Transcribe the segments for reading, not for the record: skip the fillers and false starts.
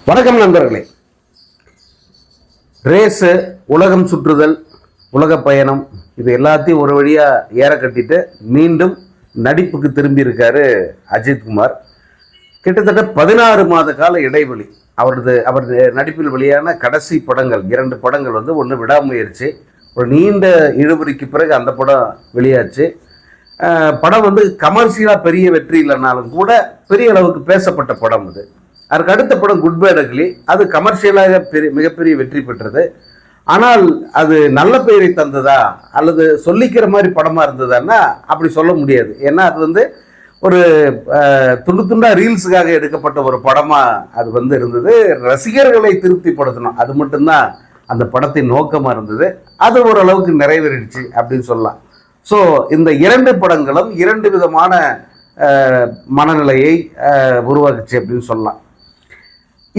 வணக்கம் நண்பர்களே. ரேஸு, உலகம் சுற்றுதல், உலக பயணம், இது எல்லாத்தையும் ஒரு வழியாக ஏற கட்டிட்டு மீண்டும் நடிப்புக்கு திரும்பி இருக்காரு அஜித்குமார். கிட்டத்தட்ட 16 மாத கால இடைவெளி. அவரது நடிப்பில் வெளியான கடைசி படங்கள் 2 படங்கள் ஒன்று விடாமுயற்சி, ஒரு நீண்ட இழுபறிக்கு பிறகு அந்த படம் வெளியாச்சு. படம் கமர்ஷியலாக பெரிய வெற்றி இல்லைனாலும் கூட பெரிய அளவுக்கு பேசப்பட்ட படம் அது. அதுக்கு அடுத்த படம் குட் பேட் அக்லி, அது கமர்ஷியலாக மிகப்பெரிய வெற்றி பெற்றது. ஆனால் அது நல்ல பெயரை தந்ததா அல்லது சொல்லிக்கிற மாதிரி படமாக இருந்ததான்னா அப்படி சொல்ல முடியாது. ஏன்னா அது ஒரு துண்டு துண்டா ரீல்ஸுக்காக எடுக்கப்பட்ட ஒரு படமாக அது இருந்தது. ரசிகர்களை திருப்திப்படுத்தணும், அது மட்டும்தான் அந்த படத்தின் நோக்கமாக இருந்தது. அது ஓரளவுக்கு நிறைவேறிடுச்சு அப்படின்னு சொல்லலாம். ஸோ இந்த 2 படங்களும் 2 விதமான மனநிலையை உருவாக்குச்சு அப்படின்னு சொல்லலாம்.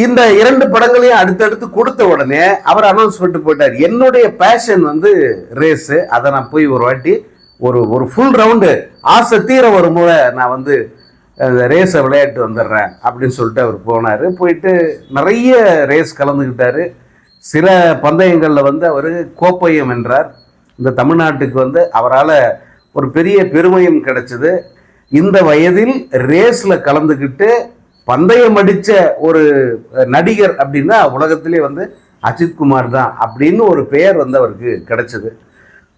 இந்த 2 படங்களையும் அடுத்தடுத்து கொடுத்த உடனே அவர் அனௌன்ஸ் பண்ணிட்டு போயிட்டார், என்னுடைய பேஷன் ரேஸு, அதை நான் போய் ஒரு வாட்டி ஒரு ஃபுல் ரவுண்டு ஆசை தீர ஒரு முறை நான் ரேஸை விளையாட்டு வந்துடுறேன் அப்படின்னு சொல்லிட்டு அவர் போனார். போயிட்டு நிறைய ரேஸ் கலந்துக்கிட்டார். சில பந்தயங்களில் அவர் கோப்பையும் வென்றார். இந்த தமிழ்நாட்டுக்கு அவரால் ஒரு பெரிய பெருமையும் கிடைச்சது. இந்த வயதில் ரேஸில் கலந்துக்கிட்டு பந்தயம் அடித்த ஒரு நடிகர் அப்படின்னா உலகத்திலே அஜித்குமார் தான் அப்படின்னு ஒரு பெயர் அவருக்கு கிடைச்சது.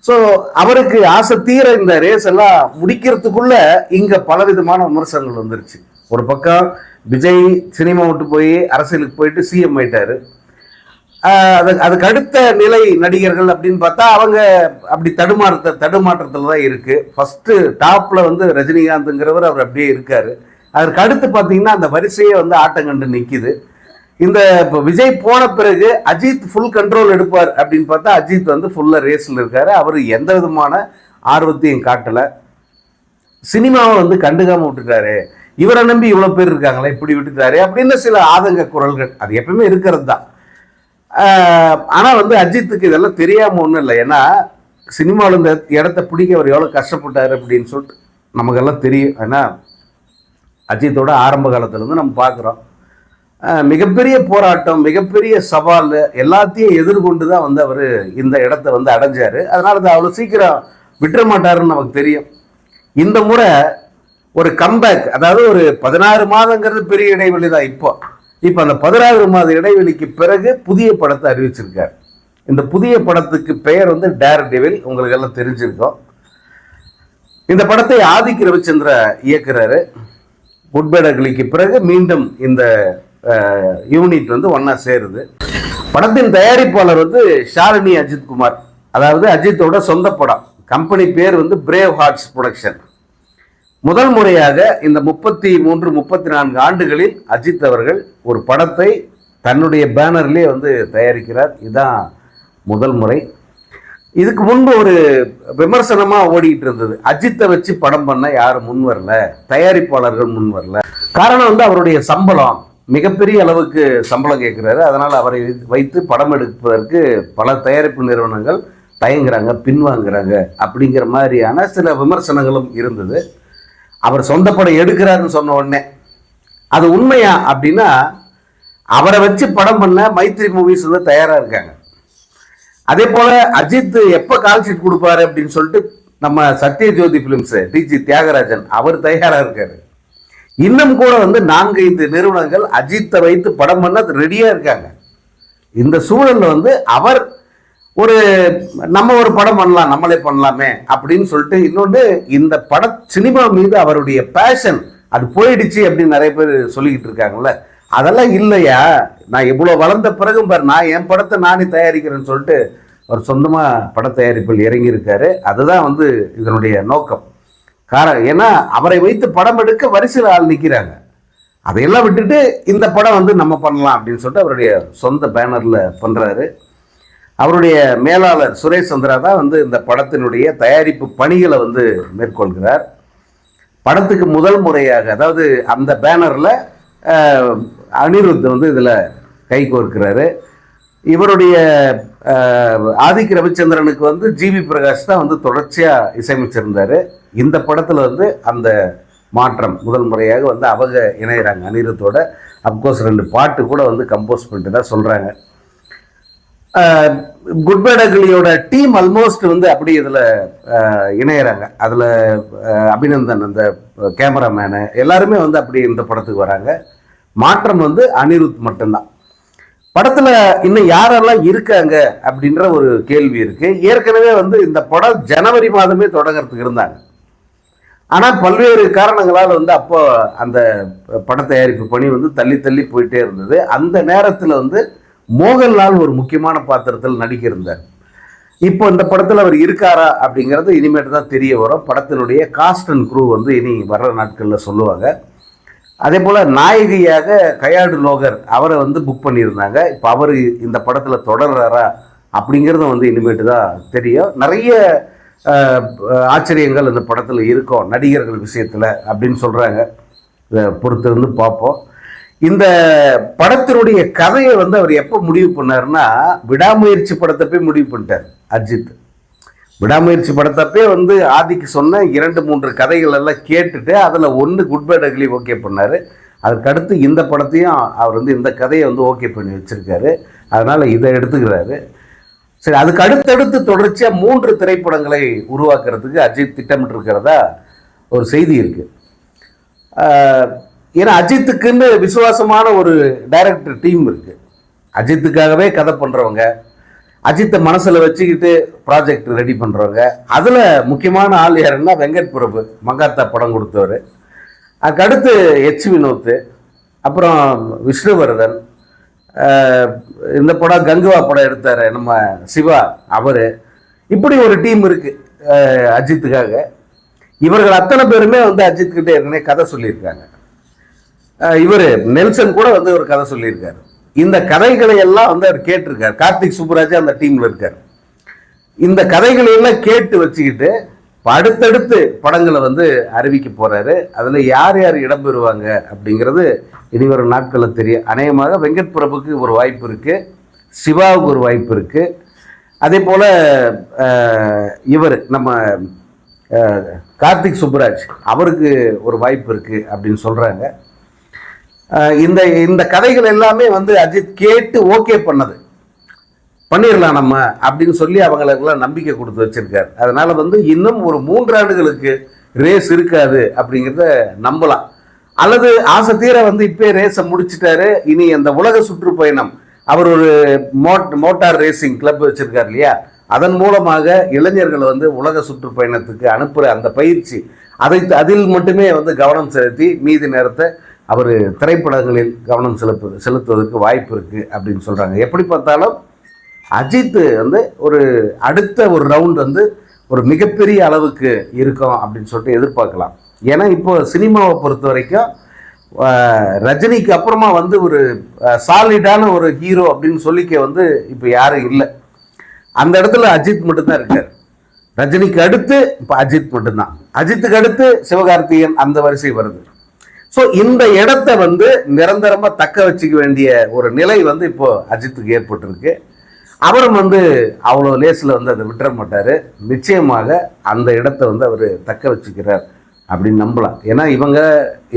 ஸோ அவருக்கு ஆசை தீர இந்த ரேஸ் எல்லாம் முடிக்கிறதுக்குள்ள இங்கே பலவிதமான விமர்சனங்கள் வந்துருச்சு. ஒரு பக்கம் விஜய் சினிமா விட்டு போய் அரசியலுக்கு போயிட்டு சிஎம் ஆயிட்டாரு. அதுக்கு அடுத்த நிலை நடிகர்கள் அப்படின்னு பார்த்தா அவங்க அப்படி தடுமாற்றத்தில் தான் இருக்கு. ஃபர்ஸ்ட் டாப்ல ரஜினிகாந்த்ங்கிறவர் அவர் அப்படியே இருக்காரு. அதற்கு அடுத்து பார்த்தீங்கன்னா அந்த வரிசையே ஆட்டம் கண்டு நிற்கிது. இந்த இப்போ விஜய் போன பிறகு அஜித் ஃபுல் கண்ட்ரோல் எடுப்பார் அப்படின்னு பார்த்தா அஜித் ஃபுல்லாக ரேஸில் இருக்காரு. அவர் எந்த விதமான ஆர்வத்தையும் காட்டலை. சினிமாவை கண்டுக்காமல் விட்டுட்டாரு. இவரை நம்பி இவ்வளோ பேர் இருக்காங்களே, இப்படி விட்டுட்டாரு அப்படின்னு சில ஆதங்க குரல்கள் அது எப்பவுமே இருக்கிறது தான். ஆனால் அஜித்துக்கு இதெல்லாம் தெரியாமல் ஒன்றும் இல்லை. ஏன்னா சினிமாவில் இந்த இடத்த பிடிக்க அவர் எவ்வளோ கஷ்டப்பட்டார் அப்படின்னு சொல்லிட்டு நமக்கெல்லாம் தெரியும். ஏன்னா அஜித்தோட ஆரம்ப காலத்துலேருந்து நம்ம பார்க்குறோம். மிகப்பெரிய போராட்டம், மிகப்பெரிய சவால் எல்லாத்தையும் எதிர்கொண்டு தான் அவர் இந்த இடத்த அடைஞ்சார். அதனால தான் அவ்வளோ சீக்கிரம் விட்டுற மாட்டாருன்னு நமக்கு தெரியும். இந்த முறை ஒரு கம்பேக், அதாவது ஒரு 16 மாதங்கிறது பெரிய இடைவெளி தான். இப்போ அந்த 16 மாத இடைவெளிக்கு பிறகு புதிய படத்தை அறிவிச்சிருக்கார். இந்த புதிய படத்துக்கு பெயர் டேர் டெவில், உங்களுக்கு எல்லாம் தெரிஞ்சிருக்கோம். இந்த படத்தை ஆதிக் ரவிச்சந்திர இயக்குறாரு. குட் பேட் அக்லிக்கு பிறகு மீண்டும் இந்த யூனிட் ஒன்னா சேருது. படத்தின் தயாரிப்பாளர் ஷாலினி அஜித்குமார், அதாவது அஜித்தோட சொந்த படம். கம்பெனி பேர் பிரேவ் ஹார்ட்ஸ் புரொடக்ஷன். முதல் முறையாக இந்த 33-34 ஆண்டுகளில் அஜித் அவர்கள் ஒரு படத்தை தன்னுடைய பேனர்லேயே தயாரிக்கிறார். இதுதான் முதல் முறை. இதுக்கு முன்பு ஒரு விமர்சனமாக ஓடிக்கிட்டு இருந்தது, அஜித்தை வச்சு படம் பண்ண யாரும் முன் வரல, தயாரிப்பாளர்கள் முன் வரல. காரணம் அவருடைய சம்பளம், மிகப்பெரிய அளவுக்கு சம்பளம் கேட்குறாரு. அதனால் அவரை வைத்து படம் எடுப்பதற்கு பல தயாரிப்பு நிறுவனங்கள் தயங்குறாங்க, பின்வாங்குறாங்க அப்படிங்கிற மாதிரியான சில விமர்சனங்களும் இருந்தது. அவர் சொந்த படம் எடுக்கிறாருன்னு சொன்ன உடனே அது உண்மையா அப்படின்னா, அவரை வச்சு படம் பண்ண மைத்ரி மூவிஸ் தயாராக இருக்காங்க. அதே போல அஜித் எப்போ கால் ஷீட் கொடுப்பாரு அப்படின்னு சொல்லிட்டு நம்ம சத்யஜோதி பிலிம்ஸ் டிஜி தியாகராஜன் அவர் தயாராக இருக்காரு. இன்னும் கூட 4-5 நிறுவனங்கள் அஜித்தை வைத்து படம் பண்ண ரெடியாக இருக்காங்க. இந்த சூழலில் அவர் நம்ம ஒரு படம் பண்ணலாம், நம்மளே பண்ணலாமே அப்படின்னு சொல்லிட்டு, இன்னொன்று இந்த சினிமா மீது அவருடைய பேஷன் அது போயிடுச்சு அப்படின்னு நிறைய பேர் சொல்லிக்கிட்டு இருக்காங்கல்ல. அதெல்லாம் இல்லையா, நான் இவ்வளோ வளர்ந்த பிறகும் பாரு, நான் என் படத்தை நானே தயாரிக்கிறேன்னு சொல்லிட்டு அவர் சொந்தமாக பட தயாரிப்பில் இறங்கியிருக்காரு. அதுதான் இதனுடைய நோக்கம். ஏன்னா அவரை வைத்து படம் எடுக்க வரிசையில் ஆள் நிற்கிறாங்க. அதையெல்லாம் விட்டுட்டு இந்த படம் நம்ம பண்ணலாம் அப்படின்னு சொல்லிட்டு அவருடைய சொந்த பேனரில் பண்ணுறாரு. அவருடைய மேலாளர் சுரேஷ் சந்திரா தான் இந்த படத்தினுடைய தயாரிப்பு பணிகளை மேற்கொள்கிறார். படத்துக்கு முதல் முறையாக, அதாவது அந்த பேனரில் அனிருத் இதில் கை கோர்க்கிறாரு. இவருடைய ஆதிக் ரவிச்சந்திரனுக்கு ஜிவி பிரகாஷ் தான் தொடர்ச்சியாக இசையமைச்சிருந்தார். இந்த படத்தில் அந்த மாற்றம் முதல் முறையாக அவங்க இணைகிறாங்க அனிருத்தோட. அப்கோர்ஸ் 2 பாட்டு கூட வந்து கம்போஸ் பண்ணிட்டு தான் சொல்கிறாங்க. குட் பேட் அக்லியோட டீம் ஆல்மோஸ்ட் வந்து அப்படி இதில் இணையிறாங்க. அதில் அபிநந்தன் அந்த கேமராமேனு எல்லாருமே வந்து அப்படி இந்த படத்துக்கு வராங்க. மாற்றம் வந்து அனிருத் மட்டும்தான். படத்தில் இன்னும் யாரெல்லாம் இருக்காங்க அப்படின்ற ஒரு கேள்வி இருக்கு. ஏற்கனவே வந்து இந்த படம் ஜனவரி மாதமே தொடங்கிறதுக்கு இருந்தாங்க. ஆனால் பல்வேறு காரணங்களால் வந்து அப்போ அந்த பட தயாரிப்பு பணி வந்து தள்ளி தள்ளி போயிட்டே இருந்தது. அந்த நேரத்தில் வந்து மோகன்லால் ஒரு முக்கியமான பாத்திரத்தில் நடிக்க இருந்தார். இப்போ இந்த படத்தில் அவர் இருக்காரா அப்படிங்கிறது இனிமேட்டு தான் தெரிய வரும். படத்தினுடைய காஸ்ட் அண்ட் க்ரூ வந்து இனி வர்ற நாட்களில் சொல்லுவாங்க. அதே போல் நாயகியாக கயாடு லோகர் அவரை வந்து புக் பண்ணியிருந்தாங்க. இப்போ அவர் இந்த படத்தில் தொடர்றாரா அப்படிங்கிறத வந்து இனிமேட்டு தான் தெரியும். நிறைய ஆச்சரியங்கள் இந்த படத்தில் இருக்கும் நடிகர்கள் விஷயத்தில் அப்படின்னு சொல்கிறாங்க. பொறுத்திருந்து பார்ப்போம். இந்த படத்தினுடைய கதையை வந்து அவர் எப்போ முடிவு பண்ணார்னா, விடாமுயற்சி படத்தை போய் முடிவு பண்ணிட்டார் அஜித். விடாமுயற்சி படத்தப்பே வந்து ஆதிக்கு சொன்ன 2-3 கதைகள் எல்லாம் கேட்டுட்டு அதில் ஒன்று குட் பேட் அக்லி ஓகே பண்ணார். அதுக்கடுத்து இந்த படத்தையும் அவர் வந்து இந்த கதையை வந்து ஓகே பண்ணி வச்சுருக்காரு. அதனால் இதை எடுத்துக்கிறாரு. சரி, அதுக்கு அடுத்தடுத்து தொடர்ச்சியாக 3 திரைப்படங்களை உருவாக்குறதுக்கு அஜித் திட்டமிட்டிருக்கிறதா ஒரு செய்தி இருக்குது. ஏன்னா அஜித்துக்குன்னு விசுவாசமான ஒரு டைரக்டர் டீம் இருக்குது. அஜித்துக்காகவே கதை பண்ணுறவங்க, அஜித்தை மனசில் வச்சுக்கிட்டு ப்ராஜெக்ட் ரெடி பண்ணுறவங்க. அதில் முக்கியமான ஆள் யாருன்னா வெங்கட் பிரபு, மங்காத்தா படம் கொடுத்தவர். அதுக்கடுத்து எச் வினோத், அப்புறம் விஷ்ணுவர்தன், இந்த படம் கங்குவா படம் எடுத்தார் நம்ம சிவா, அவர். இப்படி ஒரு டீம் இருக்குது அஜித்துக்காக. இவர்கள் அத்தனை பேருமே வந்து அஜித்கிட்ட ஏற்கனவே கதை சொல்லியிருக்காங்க. இவர் நெல்சன் கூட வந்து ஒரு கதை சொல்லியிருக்காரு. இந்த கதைகளை எல்லாம் வந்து அவர் கேட்டிருக்காரு. கார்த்திக் சுப்புராஜ் அந்த டீமில் இருக்கார். இந்த கதைகளை எல்லாம் கேட்டு வச்சுக்கிட்டு அடுத்தடுத்து படங்களை வந்து அறிவிக்க போகிறாரு. அதில் யார் யார் இடம்பெறுவாங்க அப்படிங்கிறது இனி வரும் நாட்களில் தெரியும். அநேகமாக வெங்கட் பிரபுக்கு ஒரு வாய்ப்பு இருக்குது, சிவாவுக்கு ஒரு வாய்ப்பு இருக்குது. அதே போல் இவர் நம்ம கார்த்திக் சுப்புராஜ் அவருக்கு ஒரு வாய்ப்பு இருக்குது அப்படின்னு சொல்கிறாங்க. இந்த இந்த கதைகள் எல்லாமே வந்து அஜித் கேட்டு ஓகே பண்ணிடலாம் நம்ம அப்படின்னு சொல்லி அவங்களுக்கெல்லாம் நம்பிக்கை கொடுத்து வச்சிருக்காரு. அதனால வந்து இன்னும் ஒரு 3 ஆண்டுகளுக்கு ரேஸ் இருக்காது அப்படிங்கிறத நம்பலாம். அல்லது ஆசை தீர வந்து இப்போ ரேஸை முடிச்சுட்டாரு. இனி அந்த உலக சுற்றுப்பயணம், அவர் ஒரு மோட்டார் ரேசிங் கிளப் வச்சிருக்காரு இல்லையா, அதன் மூலமாக இளைஞர்களை வந்து உலக சுற்றுப்பயணத்துக்கு அனுப்புகிற அந்த பயிற்சி, அதில் மட்டுமே வந்து கவனம் செலுத்தி மீதி நேரத்தை அவர் திரைப்படங்களில் கவனம் செலுத்துவதற்கு வாய்ப்பு இருக்குது அப்படின்னு சொல்கிறாங்க. எப்படி பார்த்தாலும் அஜித் வந்து ஒரு அடுத்த ஒரு ரவுண்ட் வந்து ஒரு மிகப்பெரிய அளவுக்கு இருக்கும் அப்படின்னு சொல்லிட்டு எதிர்பார்க்கலாம். ஏன்னா இப்போ சினிமாவை பொறுத்த வரைக்கும் ரஜினிக்கு அப்புறமா வந்து ஒரு சாலிடான ஒரு ஹீரோ அப்படின்னு சொல்லிக்க வந்து இப்போ யாரும் இல்லை. அந்த இடத்துல அஜித் மட்டும்தான் இருக்கார். ரஜினிக்கு அடுத்து இப்போ அஜித் மட்டும்தான். அஜித்துக்கு அடுத்து சிவகார்த்திகேயன் அந்த வரிசை வருது. ஸோ இந்த இடத்த வந்து நிரந்தரமாக தக்க வச்சுக்க வேண்டிய ஒரு நிலை வந்து இப்போ அஜித்துக்கு ஏற்பட்டிருக்கு. அவரும் வந்து அவ்வளோ லேஸில் வந்து அதை விட்டுற மாட்டார். நிச்சயமாக அந்த இடத்த வந்து அவர் தக்க வச்சுக்கிறார் அப்படின்னு நம்பலாம். ஏன்னா இவங்க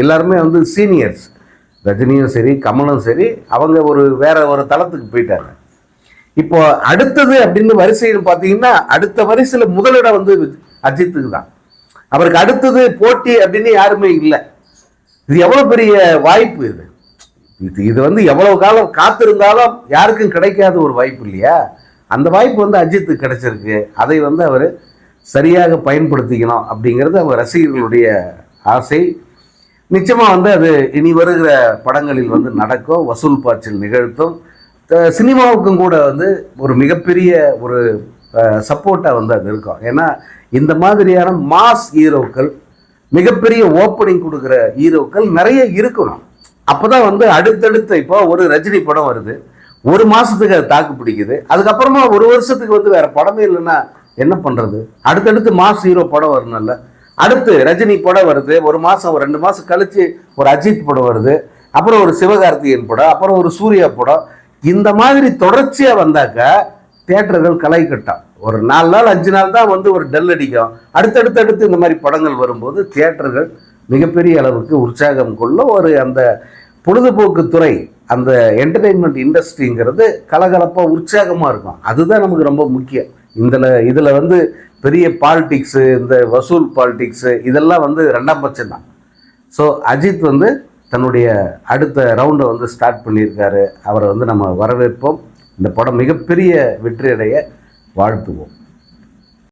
எல்லாருமே வந்து சீனியர்ஸ். ரஜினியும் சரி, கமலும் சரி, அவங்க வேற ஒரு தளத்துக்கு போயிட்டாங்க. இப்போ அடுத்தது அப்படின்னு வரிசைன்னு பார்த்தீங்கன்னா அடுத்த வரிசையில் முதலிடம் வந்து அஜித்துக்கு தான். அவருக்கு அடுத்தது போட்டி அப்படின்னு யாருமே இல்லை. இது எவ்வளோ பெரிய வாய்ப்பு! இது வந்து எவ்வளவு காலம் காத்திருந்தாலும் யாருக்கும் கிடைக்காத ஒரு வாய்ப்பு இல்லையா? அந்த வாய்ப்பு வந்து அஜித்துக்கு கிடைச்சிருக்கு. அதை வந்து அவர் சரியாக பயன்படுத்திக்கணும் அப்படிங்கிறது அவங்க ரசிகர்களுடைய ஆசை. நிச்சயமாக வந்து அது இனி வருகிற படங்களில் வந்து நடக்கும், வசூல் பாய்ச்சல் நிகழ்த்தும். சினிமாவுக்கும் கூட வந்து ஒரு மிகப்பெரிய ஒரு சப்போர்ட்டாக வந்து அது இருக்கும். ஏன்னா இந்த மாதிரியான மாஸ் ஹீரோக்கள், மிகப்பெரிய ஓப்பனிங் கொடுக்குற ஹீரோக்கள் நிறைய இருக்கணும். அப்போதான் வந்து அடுத்தடுத்து இப்போ ஒரு ரஜினி படம் வருது, 1 மாதத்துக்கு அது தாக்கு பிடிக்குது. அதுக்கப்புறமா 1 வருஷத்துக்கு வந்து வேற படமே இல்லைன்னா என்ன பண்ணுறது? அடுத்தடுத்து மாஸ் ஹீரோ படம் வரணும்ல. அடுத்து ரஜினி படம் வருது, 1 மாதம் 2 மாதம் கழிச்சு ஒரு அஜித் படம் வருது, அப்புறம் ஒரு சிவகார்த்திகேயன் படம், அப்புறம் ஒரு சூர்யா படம். இந்த மாதிரி தொடர்ச்சியாக வந்தாக்கா தியேட்டர்கள் களை கட்டும். ஒரு 4 நாள் 5 நாள் தான் வந்து ஒரு டல் அடிக்கும். அடுத்தடுத்து இந்த மாதிரி படங்கள் வரும்போது தியேட்டர்கள் மிகப்பெரிய அளவுக்கு உற்சாகம் கொள்ள அந்த பொழுதுபோக்கு துறை, அந்த என்டர்டெயின்மெண்ட் இண்டஸ்ட்ரிங்கிறது கலகலப்பாக உற்சாகமாக இருக்கும். அதுதான் நமக்கு ரொம்ப முக்கியம். இதில் வந்து பெரிய பாலிடிக்ஸு, இந்த வசூல் பாலிடிக்ஸு இதெல்லாம் வந்து ரெண்டாம் பட்சம் தான். ஸோ அஜித் வந்து தன்னுடைய அடுத்த ரவுண்டை வந்து ஸ்டார்ட் பண்ணியிருக்காரு. அவரை வந்து நம்ம வரவேற்போம். இந்த படம் மிகப்பெரிய வெற்றியடைய வாழ்த்துவோம்.